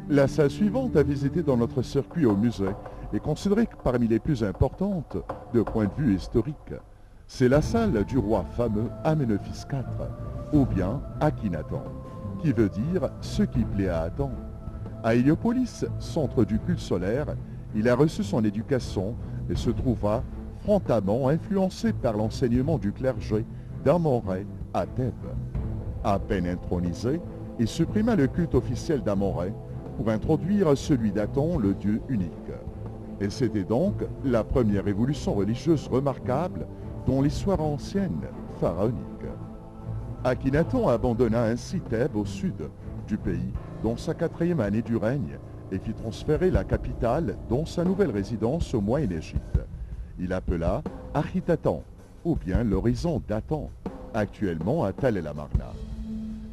La salle suivante à visiter dans notre circuit au musée est considérée parmi les plus importantes de point de vue historique. C'est la salle du roi fameux Amenophis IV, ou bien Akhenaton, qui veut dire ce qui plaît à Adam. À Héliopolis, centre du culte solaire, il a reçu son éducation et se trouva frontalement influencé par l'enseignement du clergé d'Amon-Rê à Thèbes. À peine intronisé, il supprima le culte officiel d'Amon-Rê pour introduire celui d'Aton, le dieu unique. Et c'était donc la première révolution religieuse remarquable dans l'histoire ancienne pharaonique. Akhenaton abandonna ainsi Thèbes au sud du pays dans sa 4e année du règne et fit transférer la capitale dans sa nouvelle résidence au Moyen-Égypte. Il appela Architatan, ou bien l'horizon d'Atan, actuellement à Tal el Amarna.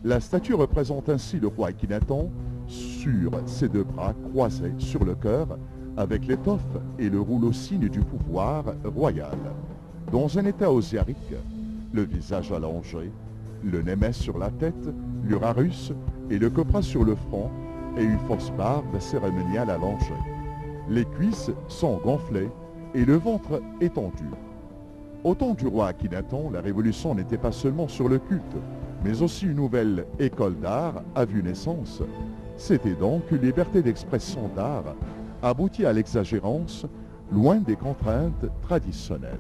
La statue représente ainsi le roi Akhenaton sur ses 2 bras croisés sur le cœur, avec l'étoffe et le rouleau signe du pouvoir royal. Dans un état osiarique, le visage allongé, le némès sur la tête, l'urarus et le copra sur le front, et une fausse barbe cérémoniale allongée. Les cuisses sont gonflées et le ventre étendu. Au temps du roi Akhenaton, la révolution n'était pas seulement sur le culte, mais aussi une nouvelle école d'art a vu naissance. C'était donc une liberté d'expression d'art, aboutie à l'exagérance, loin des contraintes traditionnelles.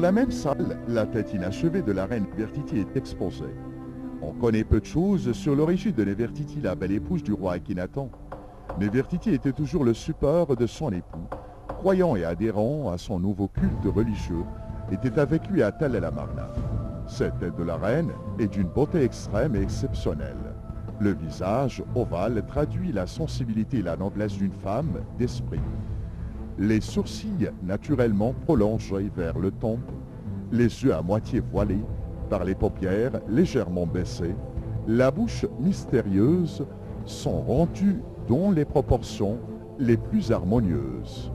la même salle, la tête inachevée de la reine Nefertiti est exposée. On connaît peu de choses sur l'origine de Nefertiti, la belle épouse du roi Akhenaton. Nefertiti était toujours le support de son époux, croyant et adhérant à son nouveau culte religieux, était avec lui à Tel el Amarna. Cette tête de la reine est d'une beauté extrême et exceptionnelle. Le visage ovale traduit la sensibilité et la noblesse d'une femme d'esprit. Les sourcils naturellement prolongés vers le temple, les yeux à moitié voilés par les paupières légèrement baissées, la bouche mystérieuse sont rendues dans les proportions les plus harmonieuses.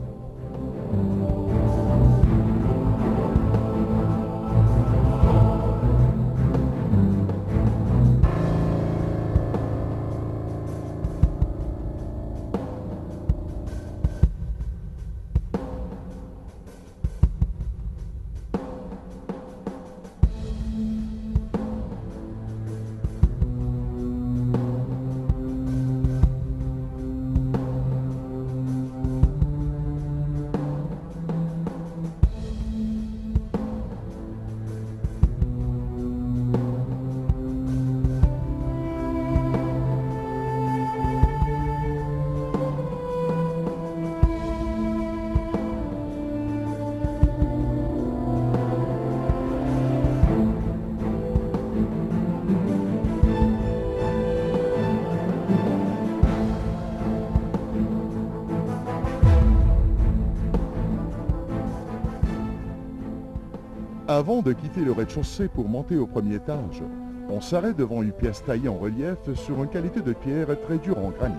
Avant de quitter le rez-de-chaussée pour monter au premier étage, on s'arrête devant une pièce taillée en relief sur une qualité de pierre très dure en granit.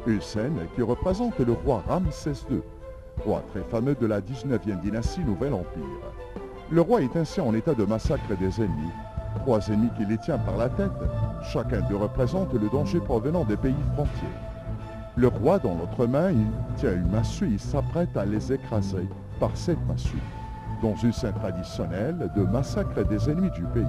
Une scène qui représente le roi Ramsès II, roi très fameux de la 19e dynastie Nouvel Empire. Le roi est ainsi en état de massacre des ennemis, 3 ennemis qui les tient par la tête, chacun d'eux représente le danger provenant des pays frontiers. Le roi, dans l'autre main, il tient une massue et s'apprête à les écraser par cette massue, dans une scène traditionnelle de massacre des ennemis du pays.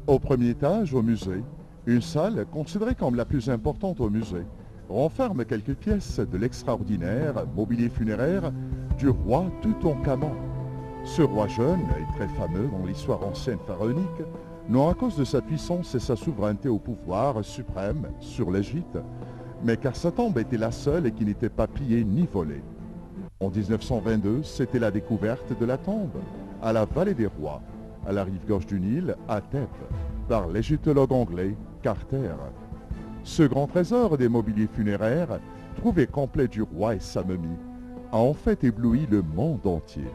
Au premier étage, au musée, une salle considérée comme la plus importante au musée renferme quelques pièces de l'extraordinaire mobilier funéraire du roi Toutankhamon. Ce roi jeune et très fameux dans l'histoire ancienne pharaonique, non à cause de sa puissance et sa souveraineté au pouvoir suprême sur l'Égypte, mais car sa tombe était la seule et qui n'était pas pillée ni volée. En 1922, c'était la découverte de la tombe à la Vallée des Rois, à la rive gauche du Nil, à Thèbes, par l'égyptologue anglais Carter. Ce grand trésor des mobiliers funéraires, trouvé complet du roi et sa momie, a en fait ébloui le monde entier.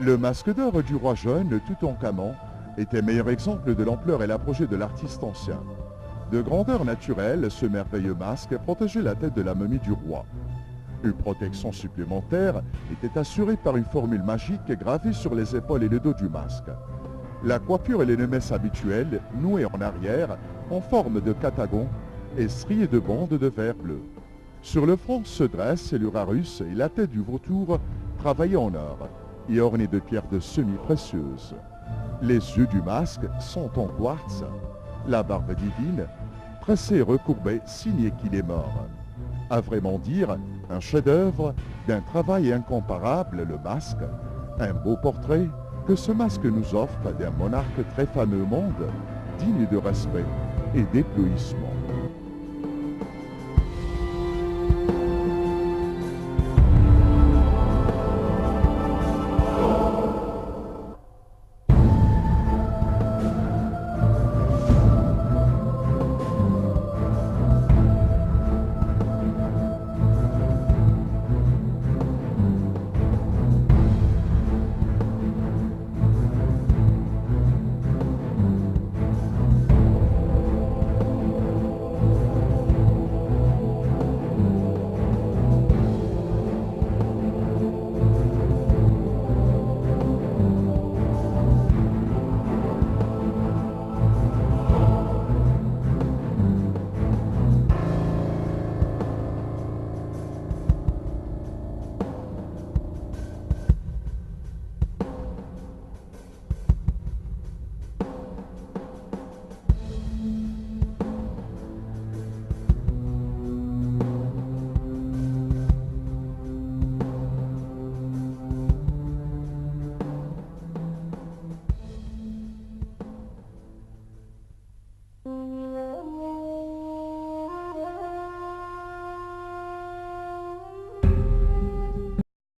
Le masque d'or du roi jeune, Toutankhamon, était meilleur exemple de l'ampleur et l'apogée de l'artiste ancien. De grandeur naturelle, ce merveilleux masque protégeait la tête de la momie du roi. Une protection supplémentaire était assurée par une formule magique gravée sur les épaules et le dos du masque. La coiffure et les nemesses habituelles, nouées en arrière, en forme de catagon, et striées de bandes de verre bleu. Sur le front se dresse l'urarus et la tête du vautour travaillée en or et ornée de pierres de semi-précieuses. Les yeux du masque sont en quartz. La barbe divine, tressée et recourbée, signe qu'il est mort. À vraiment dire, un chef-d'œuvre d'un travail incomparable, le masque, un beau portrait que ce masque nous offre d'un monarque très fameux au monde, digne de respect et d'éblouissement.